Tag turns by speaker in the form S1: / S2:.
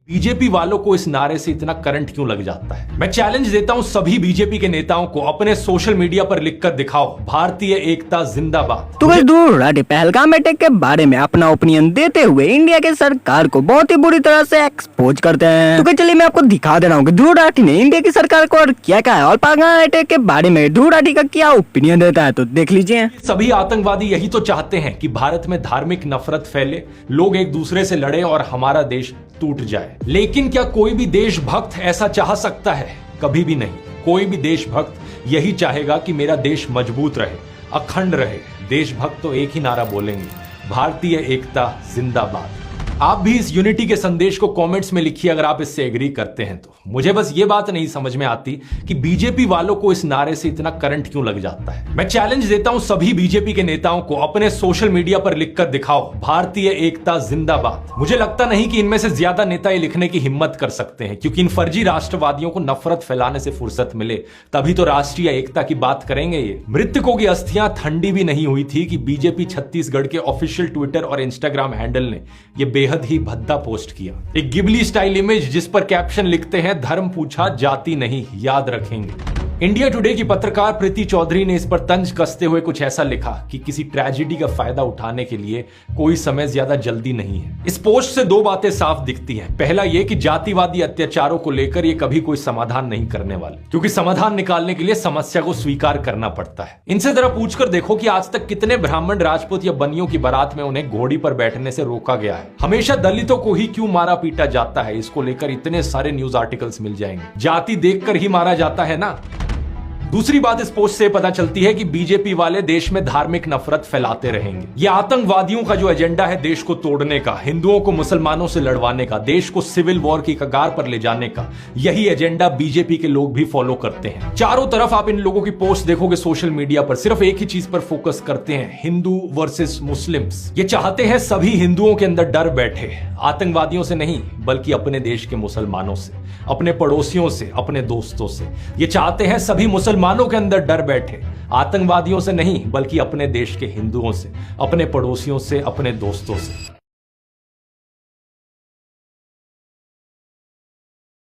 S1: BJP वालों को इस नारे से इतना करंट क्यों लग जाता है? मैं चैलेंज देता हूं सभी बीजेपी के नेताओं को, अपने सोशल मीडिया पर लिखकर दिखाओ, भारतीय एकता जिंदाबाद।
S2: तो कुछ दूर हटे पहलगाम अटैक के बारे में अपना ओपिनियन देते हुए इंडिया के सरकार को बहुत ही बुरी तरह से एक्सपोज करते हैं। तो चलिए मैं आपको दिखा दे रहा हूँ कि ध्रुव राठी ने इंडिया की सरकार को और क्या कहा है और पहलगाम अटैक के बारे में ध्रुव राठी का क्या ओपिनियन देता है, तो देख लीजिए।
S1: सभी आतंकवादी यही तो चाहते हैं कि भारत में धार्मिक नफरत फैले, लोग एक दूसरे से लड़े और हमारा देश टूट जाए। लेकिन क्या कोई भी देशभक्त ऐसा चाह सकता है? कभी भी नहीं। कोई भी देशभक्त यही चाहेगा कि मेरा देश मजबूत रहे, अखंड रहे। देशभक्त तो एक ही नारा बोलेंगे, भारतीय एकता जिंदाबाद। आप भी इस यूनिटी के संदेश को कमेंट्स में लिखिए अगर आप इससे एग्री करते हैं तो। मुझे बस ये बात नहीं समझ में आती कि बीजेपी वालों को इस नारे से इतना करंट क्यों लग जाता है। मैं चैलेंज देता हूं सभी बीजेपी के नेताओं को, अपने सोशल मीडिया पर लिखकर दिखाओ, भारतीय एकता जिंदाबाद। मुझे लगता नहीं कि इनमें से ज्यादा नेता ये लिखने की हिम्मत कर सकते हैं, क्योंकि इन फर्जी राष्ट्रवादियों को नफरत फैलाने से फुर्सत मिले तभी तो राष्ट्रीय एकता की बात करेंगे ये। मृतकों की अस्थियां ठंडी भी नहीं हुई थी कि बीजेपी छत्तीसगढ़ के ऑफिशियल ट्विटर और इंस्टाग्राम हैंडल ने ये बेहद ही भद्दा पोस्ट किया। एक गिबली स्टाइल इमेज जिस पर कैप्शन लिखते हैं, धर्म पूछा जाति नहीं, याद रखेंगे। इंडिया टुडे की पत्रकार प्रीति चौधरी ने इस पर तंज कसते हुए कुछ ऐसा लिखा कि किसी ट्रेजेडी का फायदा उठाने के लिए कोई समय ज्यादा जल्दी नहीं है। इस पोस्ट से दो बातें साफ दिखती हैं। पहला ये कि जातिवादी अत्याचारों को लेकर ये कभी कोई समाधान नहीं करने वाले, क्योंकि समाधान निकालने के लिए समस्या को स्वीकार करना पड़ता है। इनसे जरा पूछकर देखो कि आज तक कितने ब्राह्मण, राजपूत या बनियों की बारात में उन्हें घोड़ी पर बैठने से रोका गया है। हमेशा दलितों को ही क्यों मारा पीटा जाता है, इसको लेकर इतने सारे न्यूज आर्टिकल्स मिल जाएंगे। जाति देखकर ही मारा जाता है ना। दूसरी बात इस पोस्ट से पता चलती है कि बीजेपी वाले देश में धार्मिक नफरत फैलाते रहेंगे। ये आतंकवादियों का जो एजेंडा है देश को तोड़ने का, हिंदुओं को मुसलमानों से लड़वाने का, देश को सिविल वॉर की कगार पर ले जाने का, यही एजेंडा बीजेपी के लोग भी फॉलो करते हैं। चारों तरफ आप इन लोगों की पोस्ट देखोगे सोशल मीडिया पर, सिर्फ एक ही चीज पर फोकस करते हैं, हिंदू वर्सेस मुस्लिम्स। ये चाहते हैं सभी हिंदुओं के अंदर डर बैठे, आतंकवादियों से नहीं बल्कि अपने देश के मुसलमानों से, अपने पड़ोसियों से, अपने दोस्तों से। ये चाहते हैं सभी मुसलमानों के अंदर डर बैठे, आतंकवादियों से नहीं बल्कि अपने देश के हिंदुओं से, अपने पड़ोसियों से, अपने दोस्तों से।